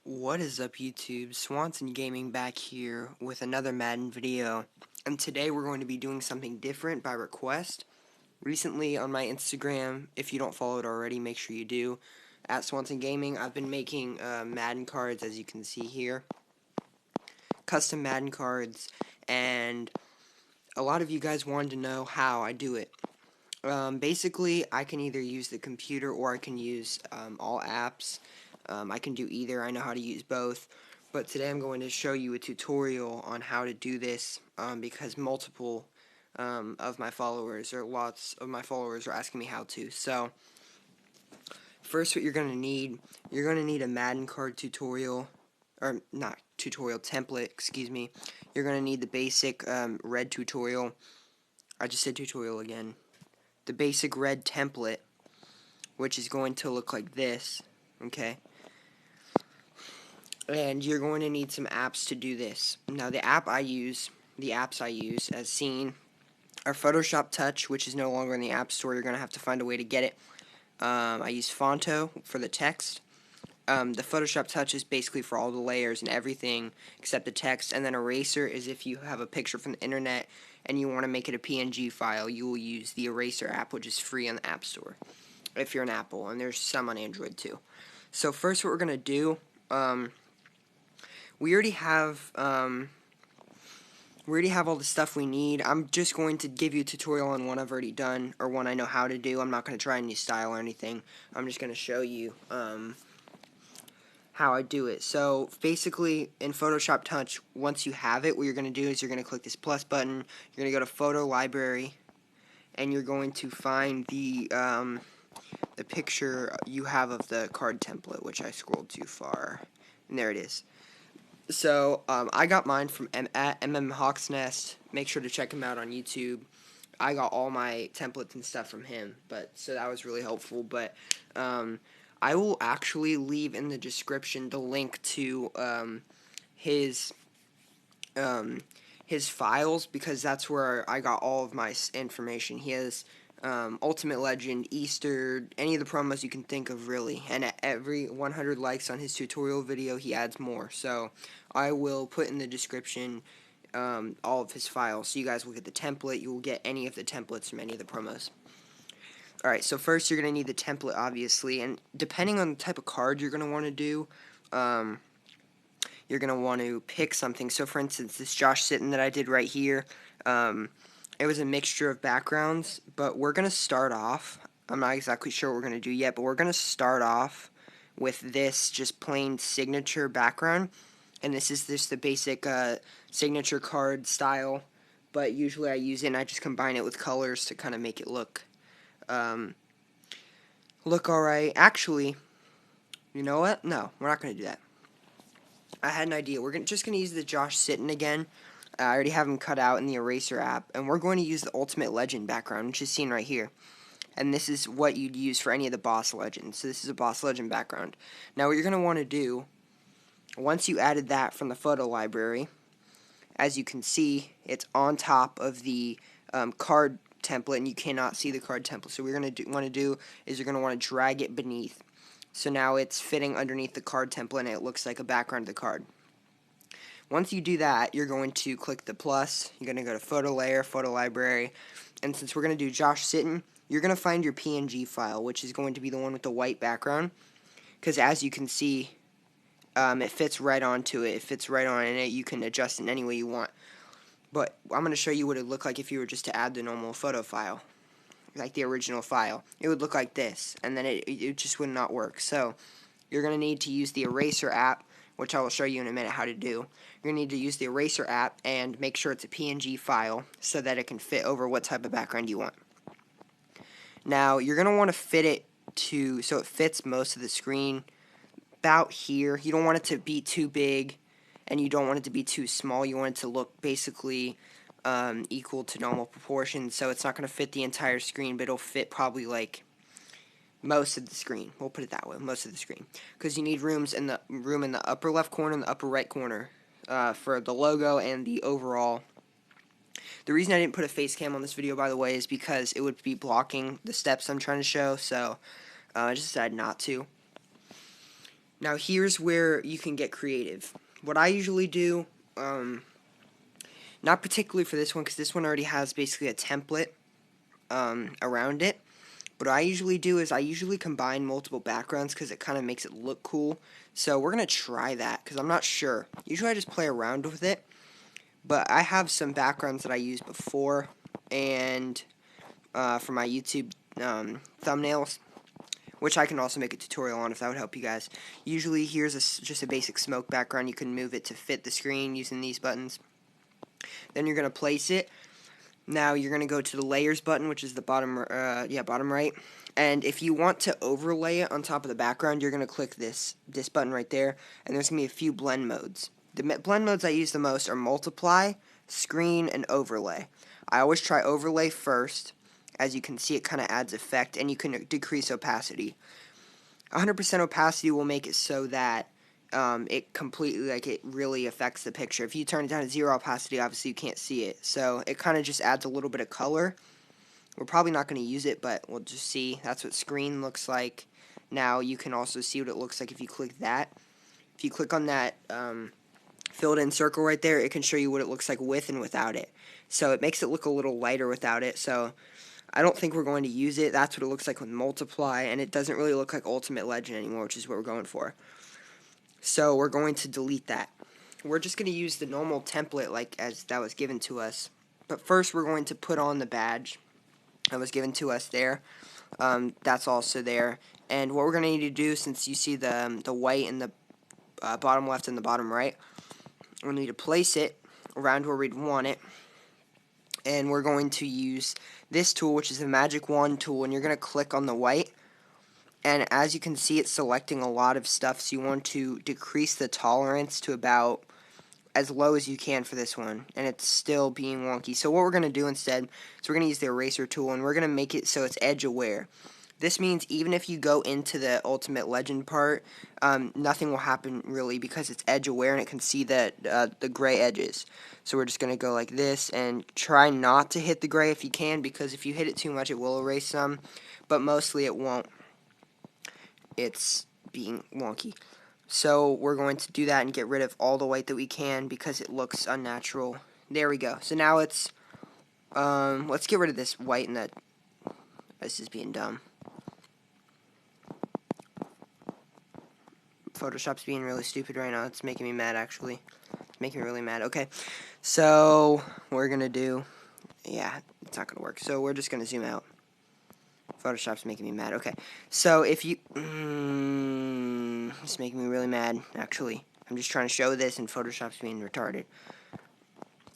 What is up, YouTube? Swanson Gaming back here with another Madden video, and today we're going to be doing something different by request. Recently on my Instagram, if you don't follow it already, make sure you do, at Swanson Gaming. I've been making Madden cards, as you can see here, custom Madden cards, and a lot of you guys wanted to know how I do it. Basically, I can either use the computer or I can use all apps. I can do either. I know how to use both. But today I'm going to show you a tutorial on how to do this because multiple of my followers, or lots of my followers, are asking me how to. So, first what you're going to need a Madden card tutorial, or not tutorial, template, excuse me. You're going to need the basic red tutorial. I just said tutorial again. The basic red template, which is going to look like this, okay? And you're going to need some apps to do this. Now, the apps I use, as seen, are Photoshop Touch, which is no longer in the App Store. You're going to have to find a way to get it. I use Fonto for the text. The Photoshop Touch is basically for all the layers and everything except the text. And then Eraser is if you have a picture from the internet and you want to make it a PNG file, you will use the Eraser app, which is free on the App Store if you're an Apple, and there's some on Android too. So first what we're going to do, we already have all the stuff we need. I'm just going to give you a tutorial on one I've already done, or one I know how to do. I'm not going to try a new style or anything. I'm just going to show you how I do it. So basically, in Photoshop Touch, once you have it, what you're going to do is you're going to click this plus button. You're going to go to Photo Library, and you're going to find the picture you have of the card template, which I scrolled too far, and there it is. So I got mine from at Hawk's Nest. Make sure to check him out on YouTube. I got all my templates and stuff from him, so that was really helpful. But I will actually leave in the description the link to his files, because that's where I got all of my information. He has Ultimate Legend, Easter, any of the promos you can think of, really. And at every 100 likes on his tutorial video, he adds more. So I will put in the description all of his files, so you guys will get the template. You will get any of the templates from any of the promos. Alright, so first you're going to need the template, obviously, and depending on the type of card you're going to want to do, you're going to want to pick something. So for instance, this Josh Sitton that I did right here, it was a mixture of backgrounds, but we're going to start off, I'm not exactly sure what we're going to do yet, but we're going to start off with this just plain signature background, and this is just the basic signature card style, but usually I use it and I just combine it with colors to kind of make it look alright. Actually, you know what? No, we're not going to do that. I had an idea. We're just going to use the Josh Sitton again. I already have him cut out in the Eraser app, and we're going to use the Ultimate Legend background, which is seen right here. And this is what you'd use for any of the Boss Legends. So this is a Boss Legend background. Now what you're going to want to do, once you added that from the photo library, as you can see, it's on top of the card template, and you cannot see the card template. So what you're going to want to do is you're going to want to drag it beneath. So now it's fitting underneath the card template, and it looks like a background of the card. Once you do that, you're going to click the plus. You're going to go to Photo Layer, Photo Library, and since we're going to do Josh Sitton, you're going to find your PNG file, which is going to be the one with the white background, because as you can see, it fits right onto it. It fits right on it. You can adjust it any way you want. But I'm going to show you what it would look like if you were just to add the normal photo file, like the original file. It would look like this, and then it just would not work. So you're going to need to use the Eraser app, which I will show you in a minute how to do. You're going to need to use the Eraser app and make sure it's a PNG file so that it can fit over what type of background you want. Now, you're going to want to fit it so it fits most of the screen about here. You don't want it to be too big, and you don't want it to be too small. You want it to look basically equal to normal proportions, so it's not going to fit the entire screen, but it'll fit probably like most of the screen. We'll put it that way, most of the screen, because you need room in the upper left corner and the upper right corner for the logo and the overall. The reason I didn't put a face cam on this video, by the way, is because it would be blocking the steps I'm trying to show, so I just decided not to. Now here's where you can get creative. What I usually do, not particularly for this one because this one already has basically a template around it. What I usually do is I usually combine multiple backgrounds because it kind of makes it look cool. So we're going to try that because I'm not sure. Usually I just play around with it. But I have some backgrounds that I used before and for my YouTube thumbnails, which I can also make a tutorial on if that would help you guys. Usually here's just a basic smoke background. You can move it to fit the screen using these buttons. Then you're going to place it. Now you're going to go to the layers button, which is the bottom right. And if you want to overlay it on top of the background, you're going to click this button right there, and there's going to be a few blend modes. The blend modes I use the most are multiply, screen, and overlay. I always try overlay first. As you can see, it kind of adds effect, and you can decrease opacity. 100% opacity will make it so that it completely, it really affects the picture. If you turn it down to 0 opacity, obviously you can't see it. So it kind of just adds a little bit of color. We're probably not going to use it, but we'll just see. That's what screen looks like. Now you can also see what it looks like if you click that. If you click on that filled in circle right there, it can show you what it looks like with and without it. So it makes it look a little lighter without it. So I don't think we're going to use it. That's what it looks like with multiply, and it doesn't really look like Ultimate Legend anymore, which is what we're going for. So we're going to delete that. We're just going to use the normal template as that was given to us. But first we're going to put on the badge that was given to us there. That's also there. And what we're going to need to do, since you see the white in the bottom left and the bottom right, we're going to need to place it around where we'd want it. And we're going to use this tool, which is the Magic Wand tool, and you're going to click on the white. And as you can see, it's selecting a lot of stuff, so you want to decrease the tolerance to about as low as you can for this one, and it's still being wonky. So what we're going to do instead is we're going to use the eraser tool, and we're going to make it so it's edge aware. This means even if you go into the Ultimate Legend part, nothing will happen really because it's edge aware and it can see that the gray edges. So we're just going to go like this and try not to hit the gray if you can, because if you hit it too much it will erase some, but mostly it won't. It's being wonky. So we're going to do that and get rid of all the white that we can because it looks unnatural. There we go. So now it's let's get rid of this white and that. This is being dumb. Photoshop's being really stupid right now. It's making me mad, actually. It's making me really mad. Okay, so we're gonna do, yeah, it's not gonna work. So we're just gonna zoom out. Photoshop's making me mad. Okay, so if you, it's making me really mad, actually. I'm just trying to show this and Photoshop's being retarded.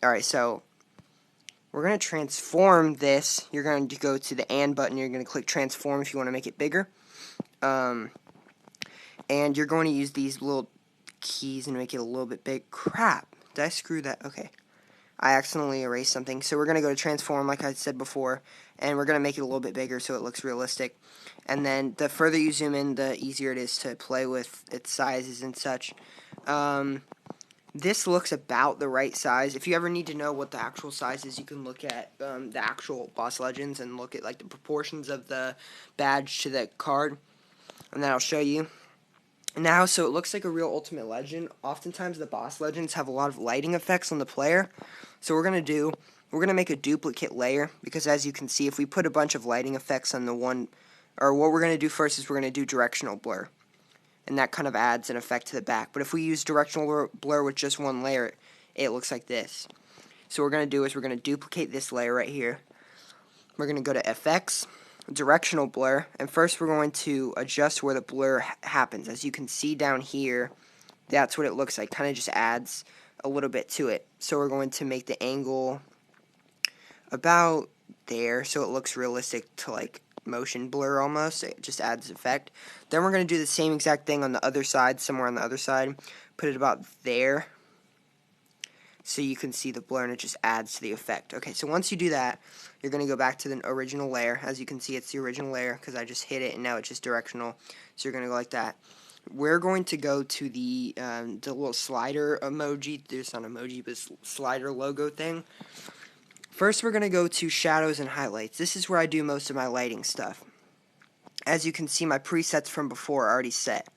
Alright, so we're going to transform this. You're going to go to the and button. You're going to click transform if you want to make it bigger. And you're going to use these little keys and make it a little bit big. Crap. Did I screw that? Okay. I accidentally erased something. So we're going to go to transform like I said before. And we're going to make it a little bit bigger so it looks realistic. And then the further you zoom in, the easier it is to play with its sizes and such. This looks about the right size. If you ever need to know what the actual size is, you can look at the actual Boss Legends and look at the proportions of the badge to the card, and that'll show you. Now, so it looks like a real Ultimate Legend. Oftentimes the Boss Legends have a lot of lighting effects on the player. So we're going to make a duplicate layer, because as you can see, if we put a bunch of lighting effects on the one, or what we're going to do first is we're going to do Directional Blur. And that kind of adds an effect to the back. But if we use Directional Blur with just one layer, it looks like this. So what we're going to do is we're going to duplicate this layer right here. We're going to go to FX, Directional Blur, and first we're going to adjust where the blur happens. As you can see down here, that's what it looks like. Kind of just adds a little bit to it. So we're going to make the angle about there so it looks realistic to motion blur almost. It just adds effect. Then we're going to do the same exact thing on the other side, somewhere on the other side. Put it about there so you can see the blur and it just adds to the effect. Okay, so once you do that, you're going to go back to the original layer. As you can see, it's the original layer because I just hit it and now it's just directional. So you're going to go like that. We're going to go to the little slider emoji. There's not emoji, but slider logo thing. First, we're going to go to shadows and highlights. This is where I do most of my lighting stuff. As you can see, my presets from before are already set.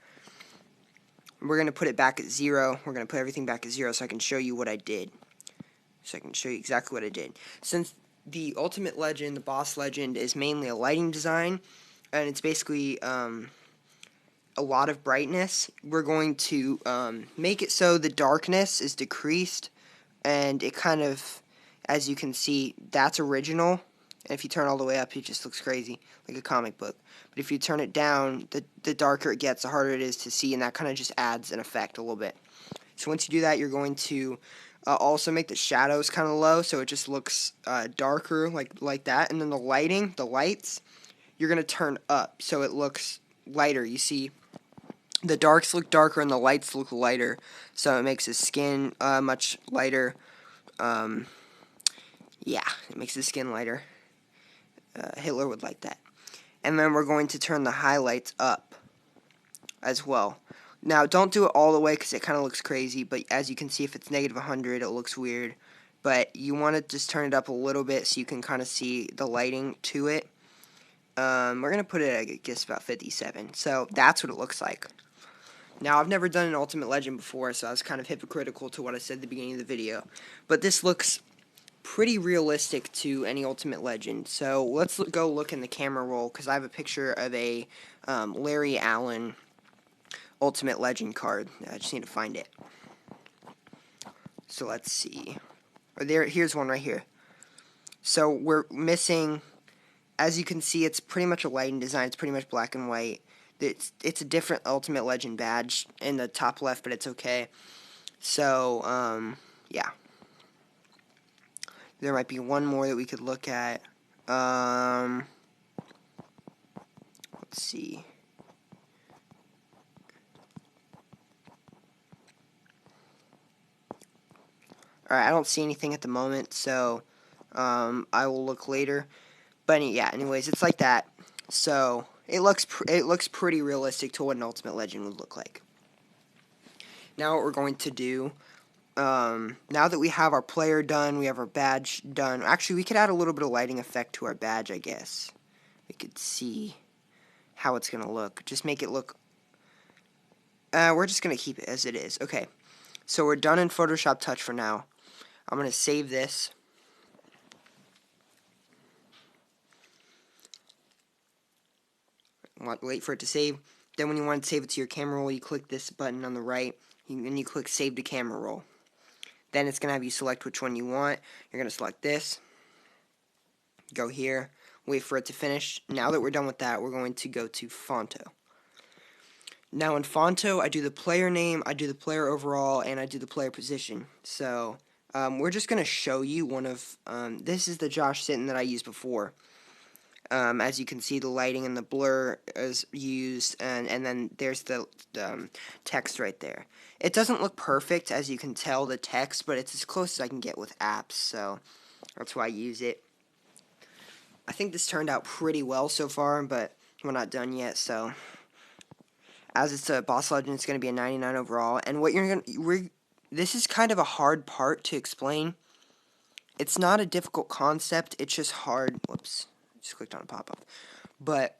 we're going to put it back at 0. We're going to put everything back at 0 so I can show you what I did. So I can show you exactly what I did. Since the Ultimate Legend, the Boss Legend, is mainly a lighting design, and it's basically a lot of brightness, we're going to make it so the darkness is decreased, and it kind of, as you can see, that's original. And if you turn all the way up, it just looks crazy, like a comic book. But if you turn it down, the darker it gets, the harder it is to see, and that kind of just adds an effect a little bit. So once you do that, you're going to also make the shadows kind of low, so it just looks darker, like that. And then the lights, you're going to turn up, so it looks lighter. You see, the darks look darker and the lights look lighter, so it makes his skin much lighter. Yeah, it makes his skin lighter. Hitler would like that. And then we're going to turn the highlights up as well. Now, don't do it all the way because it kind of looks crazy, but as you can see, if it's negative 100, it looks weird. But you want to just turn it up a little bit so you can kind of see the lighting to it. We're going to put it at, I guess, about 57. So that's what it looks like. Now, I've never done an Ultimate Legend before, so I was kind of hypocritical to what I said at the beginning of the video. But this looks pretty realistic to any Ultimate Legend. So let's go look in the camera roll, because I have a picture of a Larry Allen Ultimate Legend card. I just need to find it. So let's see. Here's one right here. So we're missing, as you can see, it's pretty much a lighting design. It's pretty much black and white. It's a different Ultimate Legend badge in the top left, but it's okay. So, yeah. There might be one more that we could look at. Let's see. Alright, I don't see anything at the moment, so I will look later. But yeah, anyways, it's like that. So it looks pretty realistic to what an Ultimate Legend would look like. Now what we're going to do, now that we have our player done, we have our badge done. Actually, we could add a little bit of lighting effect to our badge, I guess. We could see how it's gonna look. Just make it look. We're just gonna keep it as it is. Okay. So we're done in Photoshop Touch for now. I'm gonna save this. Wait for it to save. Then when you want to save it to your camera roll, you click this button on the right, and you click Save to Camera Roll. Then it's going to have you select which one you want. You're going to select this. Go here. Wait for it to finish. Now that we're done with that, we're going to go to Fonto. Now in Fonto, I do the player name, I do the player overall, and I do the player position. So we're just going to show you one of, this is the Josh Sitton that I used before. As you can see, the lighting and the blur is used, and then there's the text right there. It doesn't look perfect, as you can tell, the text, but it's as close as I can get with apps, so that's why I use it. I think this turned out pretty well so far, but we're not done yet, so as it's a Boss Legend, it's going to be a 99 overall, and what this is kind of a hard part to explain. It's not a difficult concept, it's just hard. Whoops. Just clicked on a pop-up. But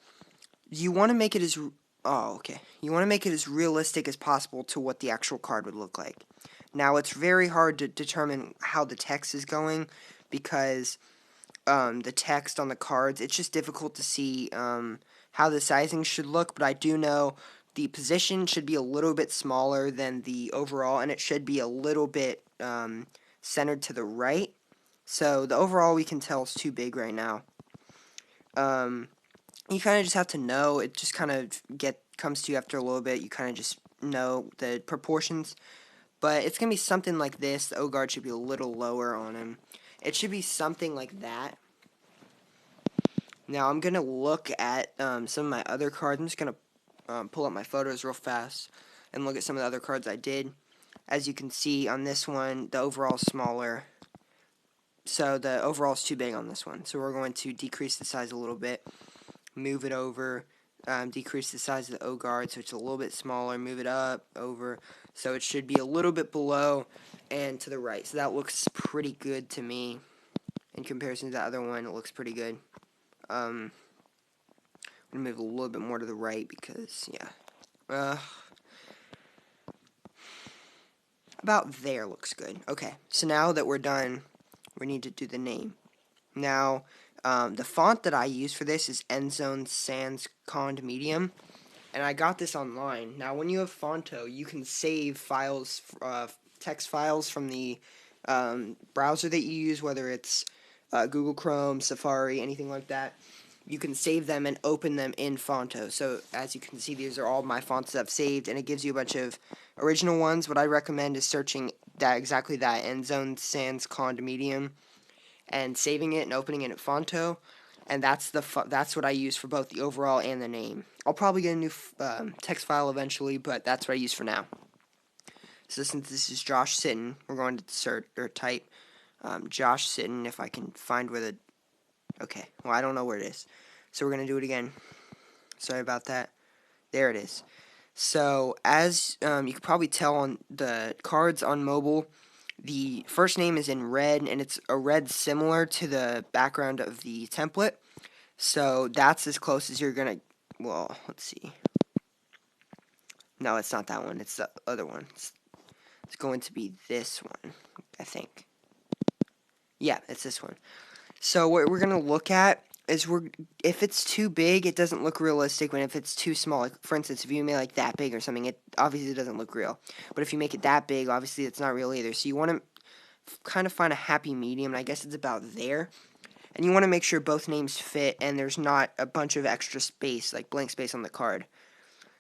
you want to make it as you want to make it as realistic as possible to what the actual card would look like. Now, it's very hard to determine how the text is going because the text on the cards, it's just difficult to see how the sizing should look, but I do know the position should be a little bit smaller than the overall, and it should be a little bit centered to the right. So the overall we can tell is too big right now. You kind of just have to know. It just kind of comes to you after a little bit. You kind of just know the proportions. But it's going to be something like this. The O-guard should be a little lower on him. It should be something like that. Now, I'm going to look at some of my other cards. I'm just going to pull up my photos real fast and look at some of the other cards I did. As you can see on this one, the overall is smaller. So the overall is too big on this one. So we're going to decrease the size a little bit. Move it over. Decrease the size of the O-guard so it's a little bit smaller. Move it up, over. So it should be a little bit below and to the right. So that looks pretty good to me. In comparison to the other one, it looks pretty good. I'm going to move a little bit more to the right because, yeah. about there looks good. Okay, so now that we're done, we need to do the name. Now, the font that I use for this is Endzone Sans Cond Medium, and I got this online. Now, when you have Fonto, you can save files, text files from the browser that you use, whether it's Google Chrome, Safari, anything like that. You can save them and open them in Fonto. So, as you can see, these are all my fonts that I've saved, and it gives you a bunch of original ones. What I recommend is searching exactly that, Endzone Sans Cond Medium, and saving it and opening it at Fonto, and that's what I use for both the overall and the name. I'll probably get a new text file eventually, but that's what I use for now. So since this is Josh Sitton, we're going to search or type Josh Sitton if I can find where the. Okay, well I don't know where it is, so we're gonna do it again. Sorry about that. There it is. So as you can probably tell on the cards on mobile, the first name is in red, and it's a red similar to the background of the template. So that's as close as you're going to, well, let's see. No, it's not that one. It's the other one. It's going to be this one, I think. Yeah, it's this one. So what we're going to look at is if it's too big, it doesn't look realistic. When if it's too small, like for instance, if you make like that big or something, it obviously doesn't look real. But if you make it that big, obviously it's not real either. So you want to kind of find a happy medium, and I guess it's about there. And you want to make sure both names fit and there's not a bunch of extra space, like blank space on the card.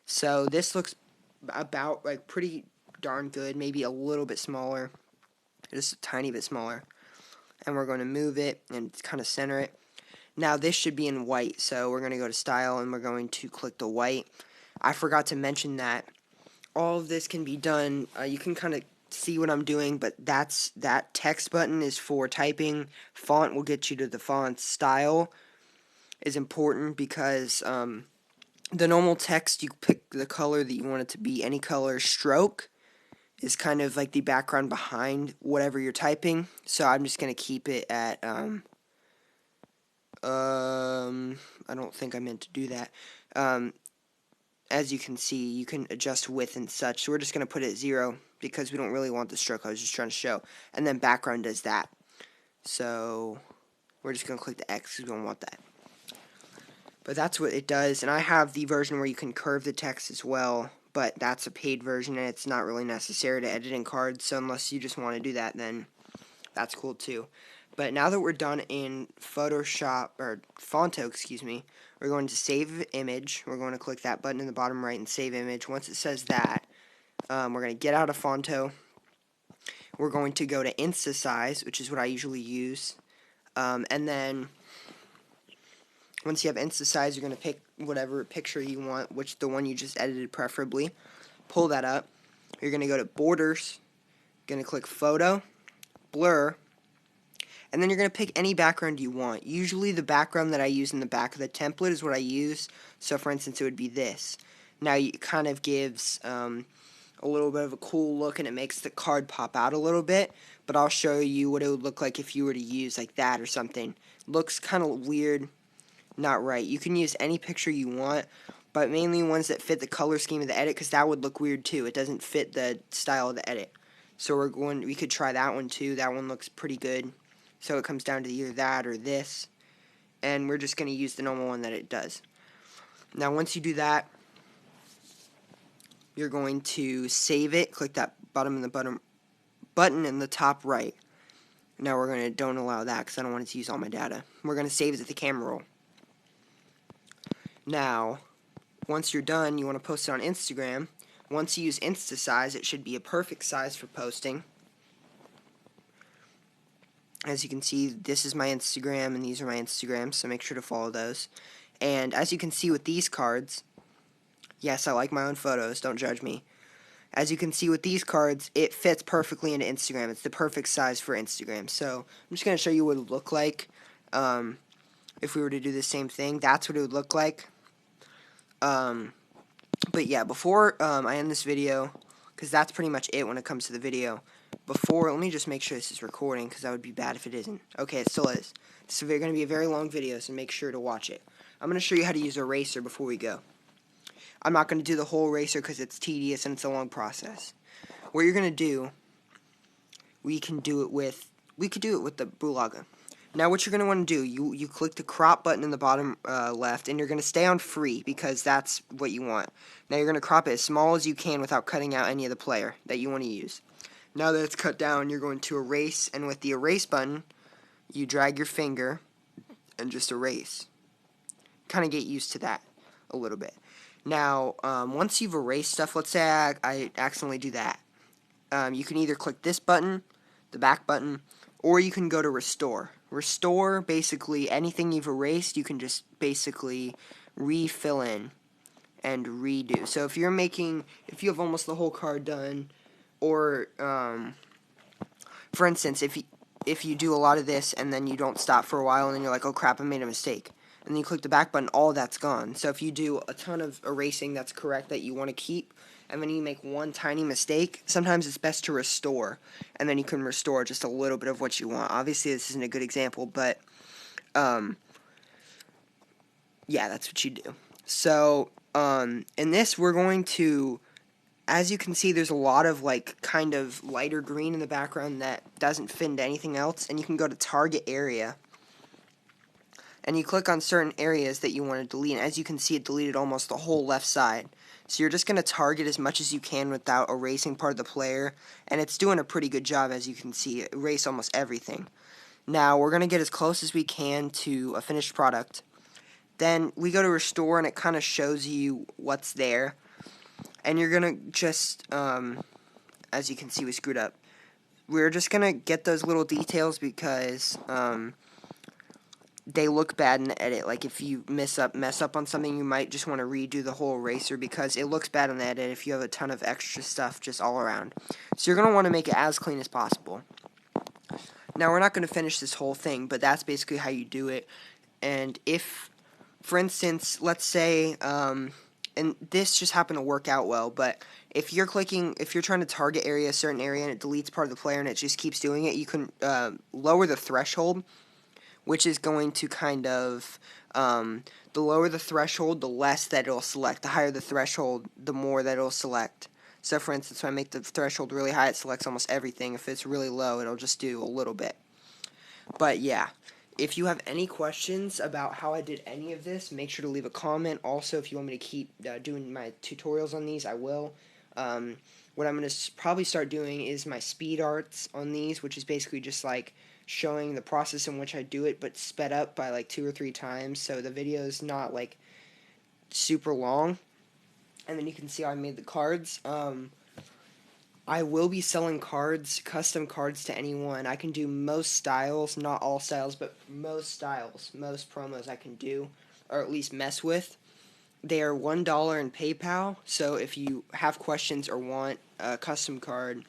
So this looks about like pretty darn good, maybe a little bit smaller, just a tiny bit smaller. And we're going to move it and kind of center it. Now this should be in white, so we're going to go to Style and we're going to click the white. I forgot to mention that all of this can be done, you can kind of see what I'm doing, but that text button is for typing. Font will get you to the font. Style is important because the normal text, you pick the color that you want it to be, any color. Stroke is kind of like the background behind whatever you're typing, so I'm just going to keep it at I don't think I meant to do that. As you can see, you can adjust width and such, so we're just going to put it at 0 because we don't really want the stroke. I was just trying to show. And then background does that. So we're just going to click the X because we don't want that. But that's what it does, and I have the version where you can curve the text as well, but that's a paid version, and it's not really necessary to edit in cards, so unless you just want to do that, then that's cool too. But now that we're done in Photoshop, or Fonto, excuse me, we're going to save image. We're going to click that button in the bottom right and save image. Once it says that, we're going to get out of Fonto. We're going to go to InstaSize, which is what I usually use. And then once you have InstaSize, you're going to pick whatever picture you want, which the one you just edited preferably. Pull that up. You're going to go to Borders. You're going to click Photo, Blur, and then you're going to pick any background you want. Usually the background that I use in the back of the template is what I use. So for instance, it would be this. Now it kind of gives a little bit of a cool look, and it makes the card pop out a little bit. But I'll show you what it would look like if you were to use like that or something. Looks kind of weird, not right. You can use any picture you want, but mainly ones that fit the color scheme of the edit, because that would look weird too. It doesn't fit the style of the edit. So we could try that one too. That one looks pretty good. So it comes down to either that or this. And we're just going to use the normal one that it does. Now once you do that, you're going to save it. Click that button in the top right. Now we're going to don't allow that because I don't want it to use all my data. We're going to save it at the camera roll. Now, once you're done, you want to post it on Instagram. Once you use InstaSize, it should be a perfect size for posting. As you can see, this is my Instagram, and these are my Instagrams, so make sure to follow those. And as you can see with these cards, yes, I like my own photos, don't judge me. As you can see with these cards, it fits perfectly into Instagram. It's the perfect size for Instagram. So I'm just going to show you what it would look like if we were to do the same thing. That's what it would look like. But yeah, before I end this video, because that's pretty much it when it comes to the video. Let me just make sure this is recording, because that would be bad if it isn't. Okay, it still is. This is going to be a very long video, so make sure to watch it. I'm going to show you how to use eraser before we go. I'm not going to do the whole eraser because it's tedious and it's a long process. What you're going to do we could do it with the Bulaga. Now what you're going to want to do, you click the crop button in the bottom left, and you're going to stay on free because that's what you want. Now you're going to crop it as small as you can without cutting out any of the player that you want to use. Now that it's cut down, you're going to erase, and with the erase button, you drag your finger and just erase. Kind of get used to that a little bit. Now, once you've erased stuff, let's say I accidentally do that, you can either click this button, the back button, or you can go to restore. Restore, basically, anything you've erased, you can just basically refill in and redo. So if you have almost the whole card done, or, for instance, if you do a lot of this and then you don't stop for a while and then you're like, oh crap, I made a mistake, and then you click the back button, all that's gone. So if you do a ton of erasing that's correct that you want to keep, and then you make one tiny mistake, sometimes it's best to restore, and then you can restore just a little bit of what you want. Obviously, this isn't a good example, but, yeah, that's what you do. So, in this, we're going to, as you can see, there's a lot of, like, kind of lighter green in the background that doesn't fit into anything else, and you can go to target area, and you click on certain areas that you want to delete, and as you can see, it deleted almost the whole left side. So you're just going to target as much as you can without erasing part of the player, and it's doing a pretty good job, as you can see. It erased almost everything. Now, we're going to get as close as we can to a finished product. Then we go to restore, and it kind of shows you what's there. And you're going to just, as you can see, we screwed up. We're just going to get those little details because, they look bad in the edit. Like if you mess up on something, you might just want to redo the whole eraser because it looks bad in the edit if you have a ton of extra stuff just all around. So you're going to want to make it as clean as possible. Now we're not going to finish this whole thing, but that's basically how you do it. And if, for instance, let's say, and this just happened to work out well, but if you're trying to target a certain area and it deletes part of the player and it just keeps doing it, you can lower the threshold, which is going to kind of, the lower the threshold, the less that it'll select. The higher the threshold, the more that it'll select. So, for instance, when I make the threshold really high, it selects almost everything. If it's really low, it'll just do a little bit. But, yeah, if you have any questions about how I did any of this, make sure to leave a comment. Also, if you want me to keep doing my tutorials on these, I will. What I'm going to probably start doing is my speed arts on these, which is basically just like showing the process in which I do it, but sped up by like 2 or 3 times, so the video is not like super long. And then you can see how I made the cards. I will be selling cards, custom cards to anyone. I can do most styles, not all styles, but most styles, most promos I can do, or at least mess with. They are $1 in PayPal, so if you have questions or want a custom card,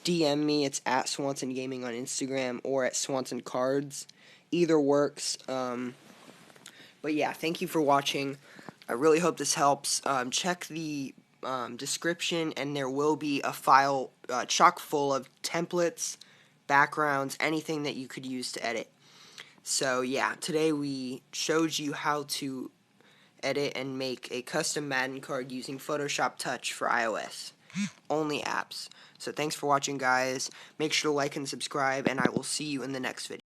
DM me. It's at Swanson Gaming on Instagram or at Swanson Cards. Either works. But yeah, thank you for watching. I really hope this helps. Check the description, and there will be a file chock full of templates, backgrounds, anything that you could use to edit. So yeah, today we showed you how to edit and make a custom Madden card using Photoshop Touch for iOS. Only apps. So thanks for watching, guys. Make sure to like and subscribe, and I will see you in the next video.